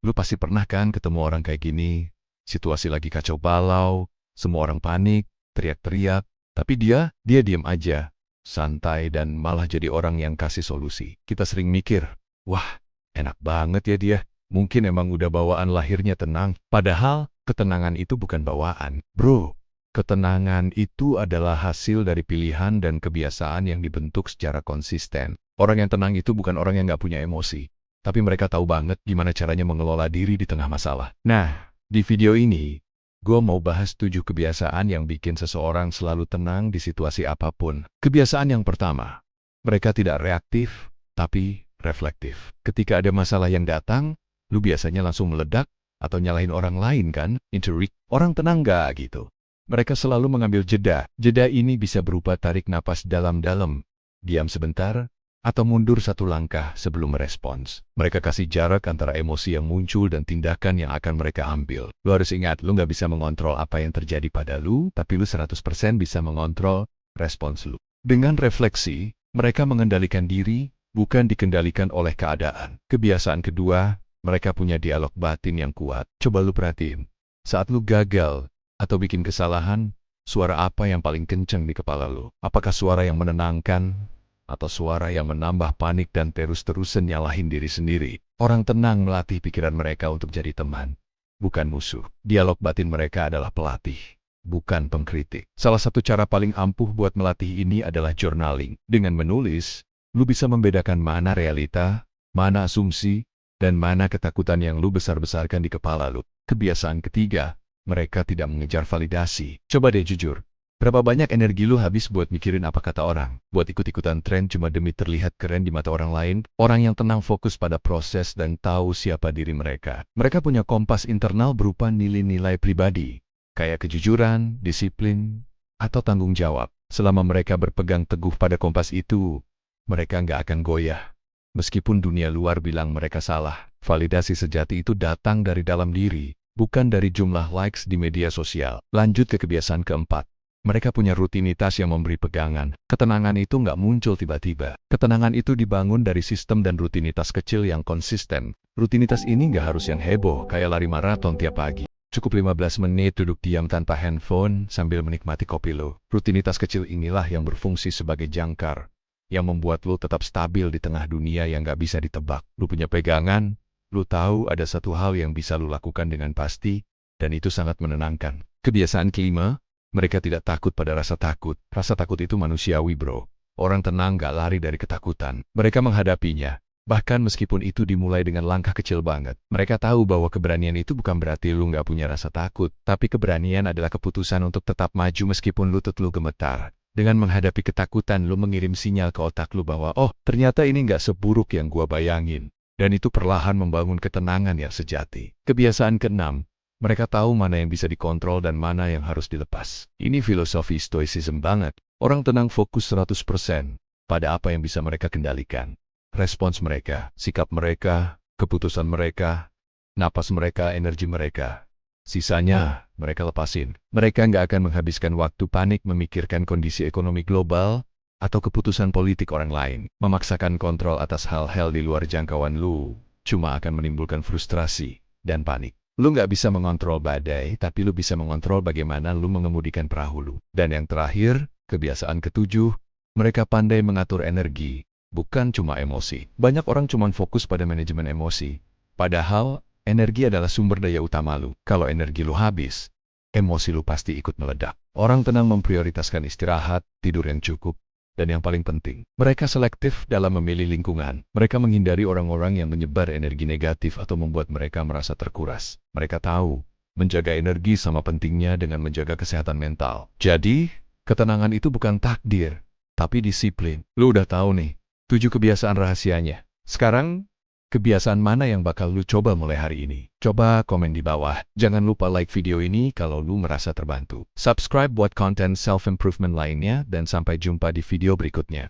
Lu pasti pernah kan ketemu orang kayak gini, situasi lagi kacau balau, semua orang panik, teriak-teriak, tapi dia diam aja, santai dan malah jadi orang yang kasih solusi. Kita sering mikir, wah, enak banget ya dia, mungkin emang udah bawaan lahirnya tenang. Padahal, ketenangan itu bukan bawaan, bro. Ketenangan itu adalah hasil dari pilihan dan kebiasaan yang dibentuk secara konsisten. Orang yang tenang itu bukan orang yang nggak punya emosi, tapi mereka tahu banget gimana caranya mengelola diri di tengah masalah. Nah, di video ini, gue mau bahas 7 kebiasaan yang bikin seseorang selalu tenang di situasi apapun. Kebiasaan yang pertama, mereka tidak reaktif, tapi reflektif. Ketika ada masalah yang datang, lu biasanya langsung meledak atau nyalahin orang lain kan? Orang tenang nggak gitu. Mereka selalu mengambil jeda. Jeda ini bisa berupa tarik napas dalam-dalam, diam sebentar, atau mundur satu langkah sebelum merespons. Mereka kasih jarak antara emosi yang muncul dan tindakan yang akan mereka ambil. Lu harus ingat, lu nggak bisa mengontrol apa yang terjadi pada lu, tapi lu 100% bisa mengontrol respons lu. Dengan refleksi, mereka mengendalikan diri, bukan dikendalikan oleh keadaan. Kebiasaan kedua, mereka punya dialog batin yang kuat. Coba lu perhatiin, saat lu gagal atau bikin kesalahan, suara apa yang paling kenceng di kepala lu? Apakah suara yang menenangkan, atau suara yang menambah panik dan terus-terusan nyalahin diri sendiri? Orang tenang melatih pikiran mereka untuk jadi teman, bukan musuh. Dialog batin mereka adalah pelatih, bukan pengkritik. Salah satu cara paling ampuh buat melatih ini adalah journaling. Dengan menulis, lu bisa membedakan mana realita, mana asumsi, dan mana ketakutan yang lu besar-besarkan di kepala lu. Kebiasaan ketiga, mereka tidak mengejar validasi. Coba deh jujur, berapa banyak energi lu habis buat mikirin apa kata orang? Buat ikut-ikutan tren cuma demi terlihat keren di mata orang lain? Orang yang tenang fokus pada proses dan tahu siapa diri mereka. Mereka punya kompas internal berupa nilai-nilai pribadi, kayak kejujuran, disiplin, atau tanggung jawab. Selama mereka berpegang teguh pada kompas itu, mereka nggak akan goyah. Meskipun dunia luar bilang mereka salah, validasi sejati itu datang dari dalam diri, bukan dari jumlah likes di media sosial. Lanjut ke kebiasaan keempat. Mereka punya rutinitas yang memberi pegangan. Ketenangan itu nggak muncul tiba-tiba. Ketenangan itu dibangun dari sistem dan rutinitas kecil yang konsisten. Rutinitas ini nggak harus yang heboh, kayak lari maraton tiap pagi. Cukup 15 menit duduk diam tanpa handphone sambil menikmati kopi lo. Rutinitas kecil inilah yang berfungsi sebagai jangkar, yang membuat lo tetap stabil di tengah dunia yang nggak bisa ditebak. Lo punya pegangan, lo tahu ada satu hal yang bisa lo lakukan dengan pasti, dan itu sangat menenangkan. Kebiasaan kelima, mereka tidak takut pada rasa takut. Rasa takut itu manusiawi, bro. Orang tenang gak lari dari ketakutan. Mereka menghadapinya, bahkan meskipun itu dimulai dengan langkah kecil banget. Mereka tahu bahwa keberanian itu bukan berarti lu gak punya rasa takut, tapi keberanian adalah keputusan untuk tetap maju meskipun lutut lu gemetar. Dengan menghadapi ketakutan, lu mengirim sinyal ke otak lu bahwa, oh, ternyata ini gak seburuk yang gua bayangin. Dan itu perlahan membangun ketenangan yang sejati. Kebiasaan keenam, mereka tahu mana yang bisa dikontrol dan mana yang harus dilepas. Ini filosofi stoicism banget. Orang tenang fokus 100% pada apa yang bisa mereka kendalikan. Respons mereka, sikap mereka, keputusan mereka, napas mereka, energi mereka. Sisanya, mereka lepasin. Mereka nggak akan menghabiskan waktu panik memikirkan kondisi ekonomi global atau keputusan politik orang lain. Memaksakan kontrol atas hal-hal di luar jangkauan lu cuma akan menimbulkan frustrasi dan panik. Lu nggak bisa mengontrol badai, tapi lu bisa mengontrol bagaimana lu mengemudikan perahu lu. Dan yang terakhir, kebiasaan ketujuh, mereka pandai mengatur energi, bukan cuma emosi. Banyak orang cuma fokus pada manajemen emosi, padahal energi adalah sumber daya utama lu. Kalau energi lu habis, emosi lu pasti ikut meledak. Orang tenang memprioritaskan istirahat, tidur yang cukup, dan yang paling penting, mereka selektif dalam memilih lingkungan. Mereka menghindari orang-orang yang menyebar energi negatif atau membuat mereka merasa terkuras. Mereka tahu, menjaga energi sama pentingnya dengan menjaga kesehatan mental. Jadi, ketenangan itu bukan takdir, tapi disiplin. Lu udah tahu nih, 7 kebiasaan rahasianya. Sekarang, kebiasaan mana yang bakal lu coba mulai hari ini? Coba komen di bawah. Jangan lupa like video ini kalau lu merasa terbantu. Subscribe buat konten self-improvement lainnya dan sampai jumpa di video berikutnya.